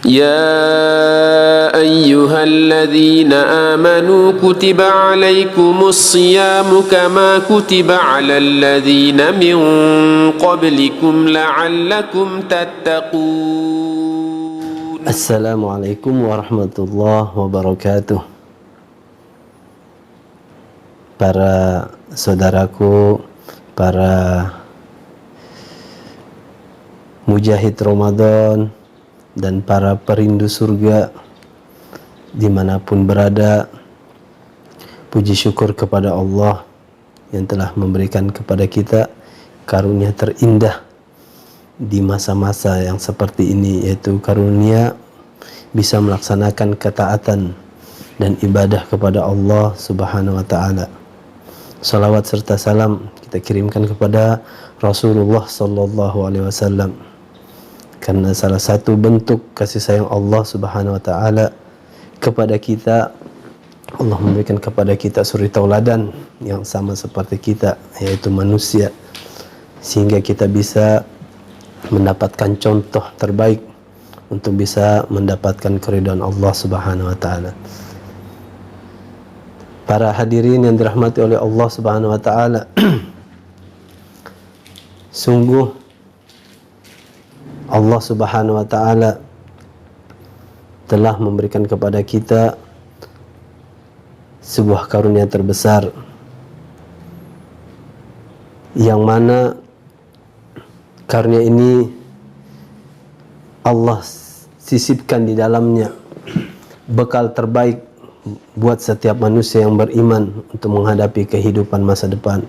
يا أيها الذين آمنوا كتب عليكم الصيام كما كتب على الذين من قبلكم لعلكم تتقون. السلام عليكم ورحمة الله وبركاته. Para saudaraku, para mujahid Ramadan dan para perindu surga dimanapun berada, puji syukur kepada Allah yang telah memberikan kepada kita karunia terindah di masa-masa yang seperti ini, yaitu karunia bisa melaksanakan ketaatan dan ibadah kepada Allah Subhanahu wa taala. Salawat serta salam kita kirimkan kepada Rasulullah sallallahu alaihi wasallam, karena salah satu bentuk kasih sayang Allah Subhanahu wa taala kepada kita, Allah memberikan kepada kita suri tauladan yang sama seperti kita, yaitu manusia, sehingga kita bisa mendapatkan contoh terbaik untuk bisa mendapatkan keridhaan Allah Subhanahu wa taala. Para hadirin yang dirahmati oleh Allah Subhanahu wa taala, sungguh Allah Subhanahu wa taala telah memberikan kepada kita sebuah karunia terbesar, yang mana karunia ini Allah sisipkan di dalamnya bekal terbaik buat setiap manusia yang beriman untuk menghadapi kehidupan masa depan,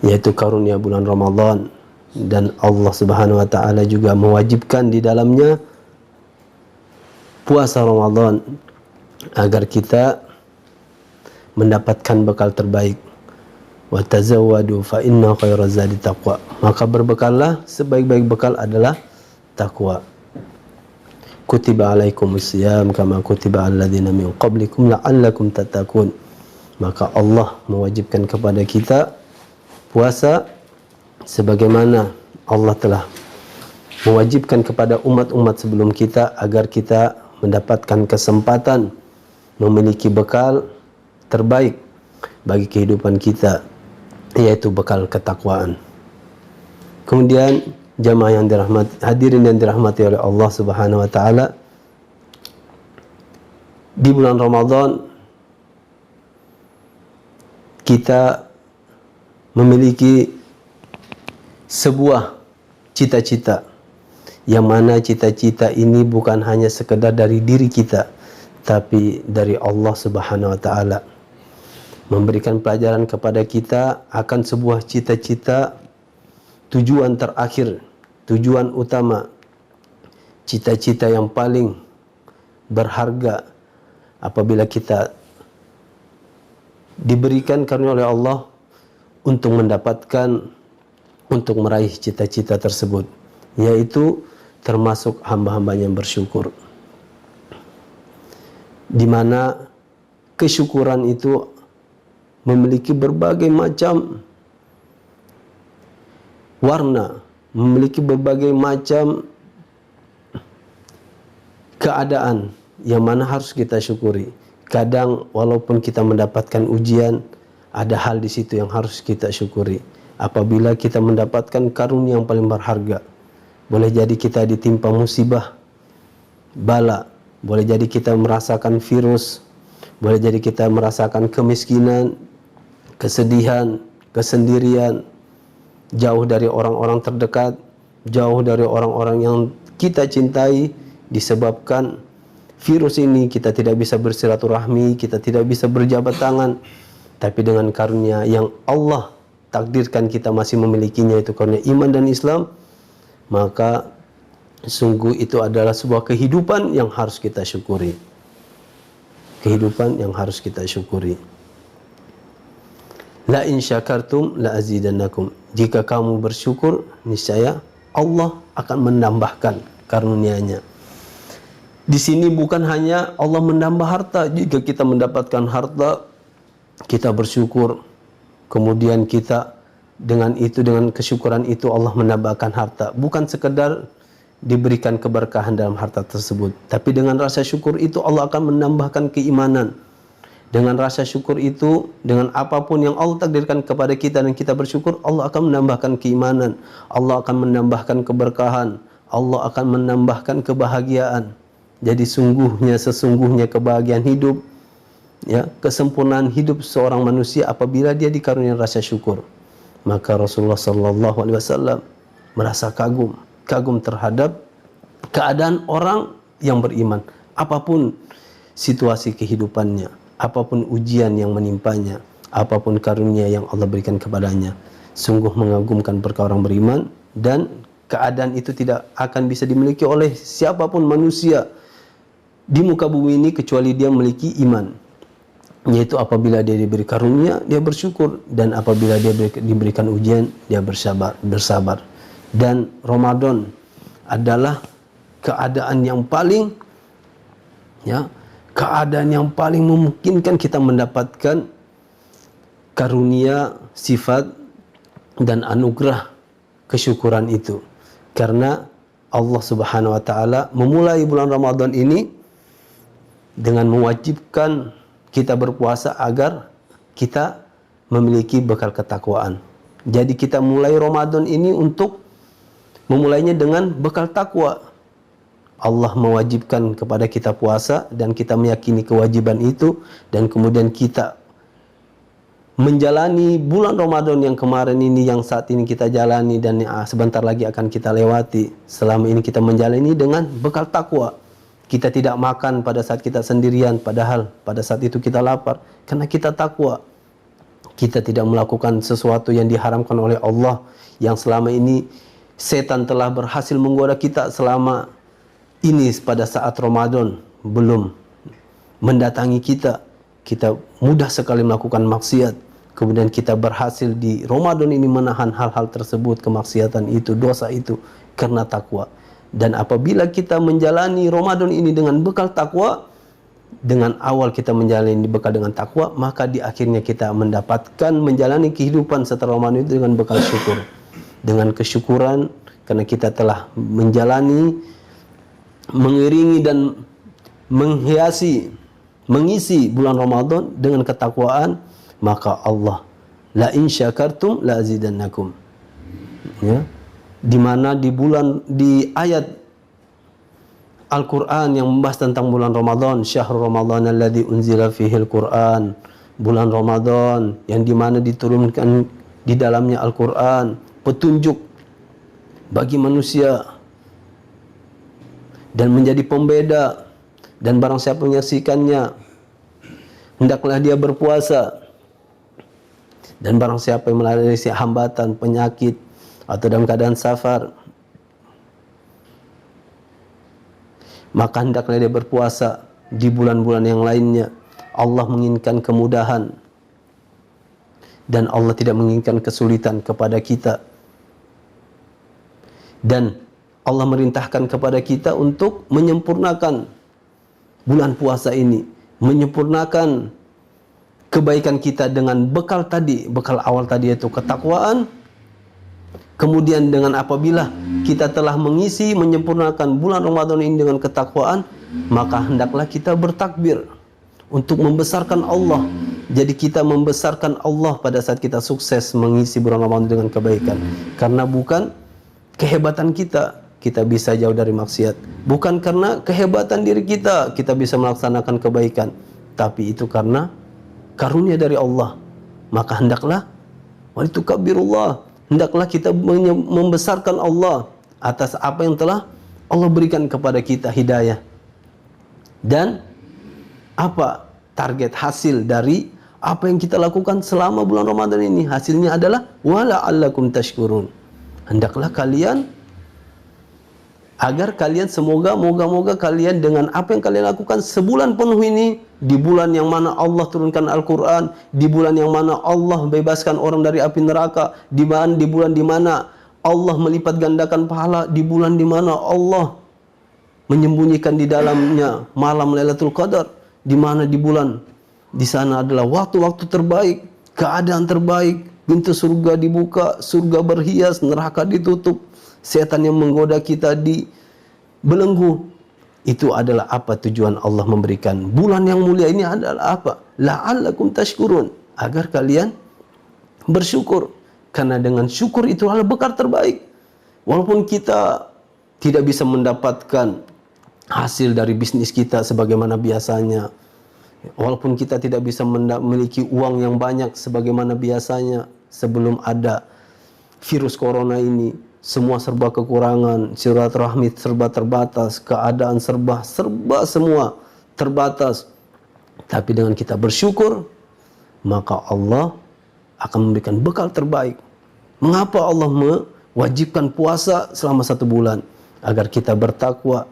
yaitu karunia bulan Ramadan. Dan Allah Subhanahu wa taala juga mewajibkan di dalamnya puasa Ramadan agar kita mendapatkan bekal terbaik. Wa tazawwadu fa inna khairaz zadi taqwa. Maka berbekallah, sebaik-baik bekal adalah takwa. Kutiba alaikumus syiyam kama kutiba alal ladzina min qablikum la'allakum tattaqun. Maka Allah mewajibkan kepada kita puasa sebagaimana Allah telah mewajibkan kepada umat-umat sebelum kita agar kita mendapatkan kesempatan memiliki bekal terbaik bagi kehidupan kita, yaitu bekal ketakwaan. Kemudian jamaah yang dirahmati, hadirin yang dirahmati oleh Allah Subhanahu wa taala, di bulan Ramadan kita memiliki sebuah cita-cita, yang mana cita-cita ini bukan hanya sekedar dari diri kita, tapi dari Allah Subhanahu wa taala, memberikan pelajaran kepada kita akan sebuah cita-cita, tujuan terakhir, tujuan utama, cita-cita yang paling berharga apabila kita diberikan karunia oleh Allah untuk mendapatkan, untuk meraih cita-cita tersebut, yaitu termasuk hamba-hambanya yang bersyukur, di mana kesyukuran itu memiliki berbagai macam warna, memiliki berbagai macam keadaan yang mana harus kita syukuri. Kadang walaupun kita mendapatkan ujian, ada hal di situ yang harus kita syukuri. Apabila kita mendapatkan karunia yang paling berharga, boleh jadi kita ditimpa musibah, bala, boleh jadi kita merasakan virus, boleh jadi kita merasakan kemiskinan, kesedihan, kesendirian, jauh dari orang-orang terdekat, jauh dari orang-orang yang kita cintai, disebabkan virus ini kita tidak bisa bersilaturahmi, kita tidak bisa berjabat tangan. Tapi dengan karunia yang Allah takdirkan kita masih memilikinya, itu karunia iman dan Islam, maka sungguh itu adalah sebuah kehidupan yang harus kita syukuri. Kehidupan yang harus kita syukuri. La in syakartum la azidannakum. Jika kamu bersyukur, niscaya Allah akan menambahkan karunia-Nya. Di sini bukan hanya Allah menambah harta. Jika kita mendapatkan harta, kita bersyukur, kemudian kita dengan itu, dengan kesyukuran itu Allah menambahkan harta. Bukan sekedar diberikan keberkahan dalam harta tersebut. Tapi dengan rasa syukur itu Allah akan menambahkan keimanan. Dengan rasa syukur itu, dengan apapun yang Allah takdirkan kepada kita dan kita bersyukur, Allah akan menambahkan keimanan, Allah akan menambahkan keberkahan, Allah akan menambahkan kebahagiaan. Jadi sesungguhnya kebahagiaan hidup, ya, kesempurnaan hidup seorang manusia apabila dia dikaruniai rasa syukur. Maka Rasulullah sallallahu alaihi wasallam merasa kagum terhadap keadaan orang yang beriman, apapun situasi kehidupannya, apapun ujian yang menimpanya, apapun karunia yang Allah berikan kepadanya. Sungguh mengagumkan perkara orang beriman, dan keadaan itu tidak akan bisa dimiliki oleh siapapun manusia di muka bumi ini kecuali dia memiliki iman, yaitu apabila dia diberi karunia dia bersyukur, dan apabila dia diberikan ujian dia bersabar. Dan Ramadan adalah keadaan yang paling, ya, keadaan yang paling memungkinkan kita mendapatkan karunia, sifat dan anugerah kesyukuran itu. Karena Allah Subhanahu wa taala memulai bulan Ramadan ini dengan mewajibkan kita berpuasa agar kita memiliki bekal ketakwaan. Jadi kita mulai Ramadan ini untuk memulainya dengan bekal takwa. Allah mewajibkan kepada kita puasa dan kita meyakini kewajiban itu, dan kemudian kita menjalani bulan Ramadan yang kemarin ini, yang saat ini kita jalani dan sebentar lagi akan kita lewati. Selama ini kita menjalani dengan bekal takwa. Kita tidak makan pada saat kita sendirian, padahal pada saat itu kita lapar, karena kita takwa. Kita tidak melakukan sesuatu yang diharamkan oleh Allah, yang selama ini setan telah berhasil menggoda kita selama ini. Pada saat Ramadan belum mendatangi kita, kita mudah sekali melakukan maksiat. Kemudian kita berhasil di Ramadan ini menahan hal-hal tersebut, kemaksiatan itu, dosa itu, karena takwa. Dan apabila kita menjalani Ramadan ini dengan bekal takwa, dengan awal kita menjalani bekal dengan takwa, maka di akhirnya kita mendapatkan menjalani kehidupan setelah Ramadan itu dengan bekal syukur, dengan kesyukuran, karena kita telah menjalani, mengiringi dan mengisi bulan Ramadan dengan ketakwaan. Maka Allah, la in syakartum la azidannakum, ya, di mana di ayat Al-Quran yang membahas tentang bulan Ramadan, syahrul Ramadan alladzi unzila fihil Quran, bulan Ramadan yang dimana diturunkan di dalamnya Al-Quran, petunjuk bagi manusia dan menjadi pembeda, dan barang siapa menyaksikannya hendaklah dia berpuasa, dan barang siapa yang melalui hambatan, penyakit atau dalam keadaan safar, maka hendaklah dia berpuasa di bulan-bulan yang lainnya. Allah menginginkan kemudahan dan Allah tidak menginginkan kesulitan kepada kita. Dan Allah merintahkan kepada kita untuk menyempurnakan bulan puasa ini, menyempurnakan kebaikan kita dengan bekal tadi, bekal awal tadi yaitu ketakwaan. Kemudian dengan apabila kita telah mengisi, menyempurnakan bulan Ramadan ini dengan ketakwaan, maka hendaklah kita bertakbir untuk membesarkan Allah. Jadi kita membesarkan Allah pada saat kita sukses mengisi bulan Ramadan dengan kebaikan. Karena bukan kehebatan kita bisa jauh dari maksiat. Bukan karena kehebatan diri kita bisa melaksanakan kebaikan. Tapi itu karena karunia dari Allah. Maka hendaklah walitukabbirullah, hendaklah kita membesarkan Allah atas apa yang telah Allah berikan kepada kita, hidayah. Dan apa target hasil dari apa yang kita lakukan selama bulan Ramadan ini? Hasilnya adalah wala'allakum tashkurun. Hendaklah kalian, agar kalian moga-moga kalian dengan apa yang kalian lakukan sebulan penuh ini, di bulan yang mana Allah turunkan Al-Quran, di bulan yang mana Allah bebaskan orang dari api neraka, di bulan di mana Allah melipat gandakan pahala, di bulan di mana Allah menyembunyikan di dalamnya malam Lailatul Qadar, di mana di bulan di sana adalah waktu-waktu terbaik, keadaan terbaik, pintu surga dibuka, surga berhias, neraka ditutup, setan yang menggoda kita belenggu. Itu adalah apa tujuan Allah memberikan bulan yang mulia ini adalah apa? La'allakum tashkurun, agar kalian bersyukur. Karena dengan syukur itu adalah bekal terbaik. Walaupun kita tidak bisa mendapatkan hasil dari bisnis kita sebagaimana biasanya, walaupun kita tidak bisa memiliki uang yang banyak sebagaimana biasanya sebelum ada virus corona ini, semua serba kekurangan, silaturahmi serba terbatas, keadaan serba semua terbatas. Tapi dengan kita bersyukur, maka Allah akan memberikan bekal terbaik. Mengapa Allah mewajibkan puasa selama 1 bulan? Agar kita bertakwa.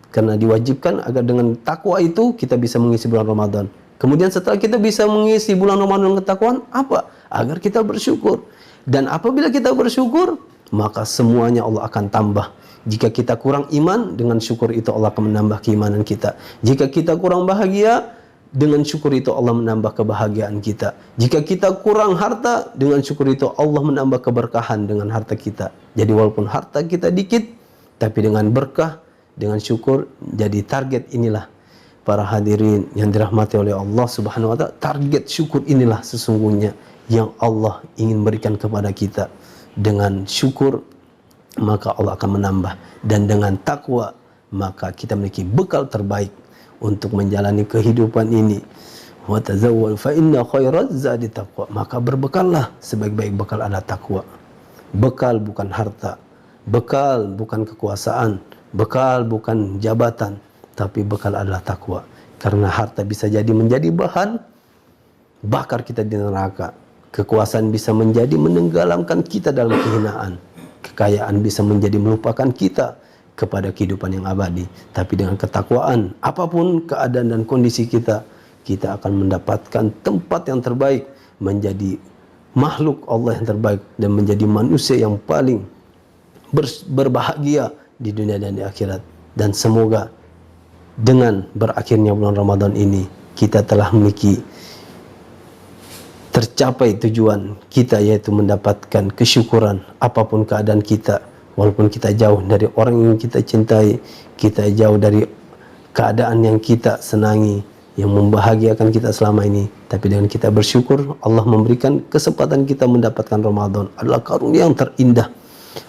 Karena diwajibkan agar dengan takwa itu kita bisa mengisi bulan Ramadan. Kemudian setelah kita bisa mengisi bulan Ramadan dengan ketakwaan, apa? Agar kita bersyukur. Dan apabila kita bersyukur, maka semuanya Allah akan tambah. Jika kita kurang iman, dengan syukur itu Allah akan menambah keimanan kita. Jika kita kurang bahagia, dengan syukur itu Allah menambah kebahagiaan kita. Jika kita kurang harta, dengan syukur itu Allah menambah keberkahan dengan harta kita. Jadi walaupun harta kita dikit, tapi dengan berkah, dengan syukur, jadi target inilah para hadirin yang dirahmati oleh Allah Subhanahu wa taala. Target syukur inilah sesungguhnya yang Allah ingin berikan kepada kita. Dengan syukur maka Allah akan menambah, dan dengan takwa maka kita memiliki bekal terbaik untuk menjalani kehidupan ini. Wa tazawwal fa inna khairaz zadi taqwa, maka berbekallah, sebaik-baik bekal adalah takwa. Bekal bukan harta, bekal bukan kekuasaan, bekal bukan jabatan, tapi bekal adalah takwa. Karena harta bisa jadi menjadi bahan bakar kita di neraka. Kekuasaan bisa menjadi menenggelamkan kita dalam kehinaan. Kekayaan bisa menjadi melupakan kita kepada kehidupan yang abadi. Tapi dengan ketakwaan, apapun keadaan dan kondisi kita, kita akan mendapatkan tempat yang terbaik, menjadi makhluk Allah yang terbaik, dan menjadi manusia yang paling berbahagia di dunia dan di akhirat. Dan semoga dengan berakhirnya bulan Ramadan ini, kita telah memiliki tercapai tujuan kita, yaitu mendapatkan kesyukuran apapun keadaan kita. Walaupun kita jauh dari orang yang kita cintai, kita jauh dari keadaan yang kita senangi, yang membahagiakan kita selama ini, tapi dengan kita bersyukur, Allah memberikan kesempatan kita mendapatkan Ramadan adalah karunia yang terindah.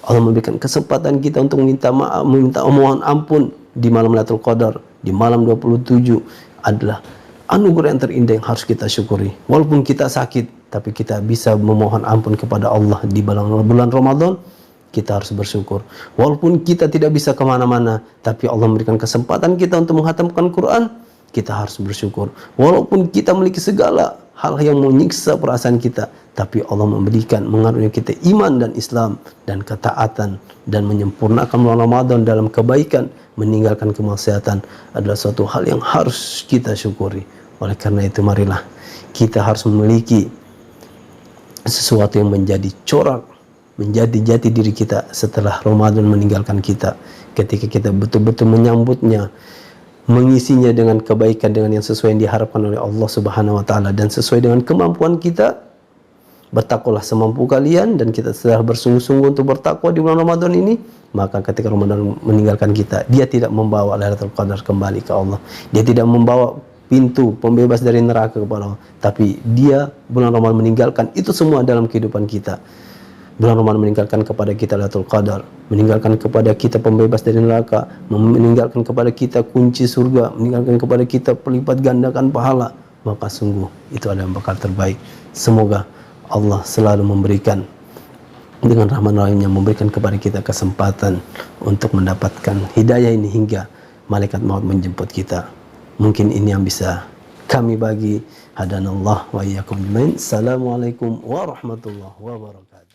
Allah memberikan kesempatan kita untuk meminta maaf, meminta mohon ampun di malam Lailatul Qadar, di malam 27 adalah anugerah yang terindah yang harus kita syukuri. Walaupun kita sakit, tapi kita bisa memohon ampun kepada Allah di bulan Ramadan. Kita harus bersyukur. Walaupun kita tidak bisa kemana-mana, tapi Allah memberikan kesempatan kita untuk menghatamkan Quran, kita harus bersyukur. Walaupun kita memiliki segala hal yang menyiksa perasaan kita, tapi Allah memberikan, mengaruniai kita iman dan Islam dan ketaatan, dan menyempurnakan bulan Ramadan dalam kebaikan, meninggalkan kemaksiatan adalah suatu hal yang harus kita syukuri. Oleh karena itu, marilah kita harus memiliki sesuatu yang menjadi corak, menjadi jati diri kita setelah Ramadan meninggalkan kita. Ketika kita betul-betul menyambutnya, mengisinya dengan kebaikan, dengan yang sesuai yang diharapkan oleh Allah Subhanahu wa taala dan sesuai dengan kemampuan kita. Bertakwalah semampu kalian, dan kita sudah bersungguh-sungguh untuk bertakwa di bulan Ramadan ini. Maka ketika Ramadan meninggalkan kita, dia tidak membawa Lailatul Qadar kembali ke Allah. Dia tidak membawa pintu pembebas dari neraka kepada Allah, tapi dia bulan Ramadan meninggalkan itu semua dalam kehidupan kita. Bulan Ramadan meninggalkan kepada kita Lailatul Qadar, meninggalkan kepada kita pembebas dari neraka, meninggalkan kepada kita kunci surga, meninggalkan kepada kita pelipat gandakan pahala. Maka sungguh itu adalah bekal terbaik. Semoga Allah selalu memberikan dengan rahman-rahimnya, memberikan kepada kita kesempatan untuk mendapatkan hidayah ini hingga malaikat maut menjemput kita. Mungkin ini yang bisa kami bagi. Hadanallah wa iyyakum ajmain. Assalamualaikum warahmatullahi wabarakatuh.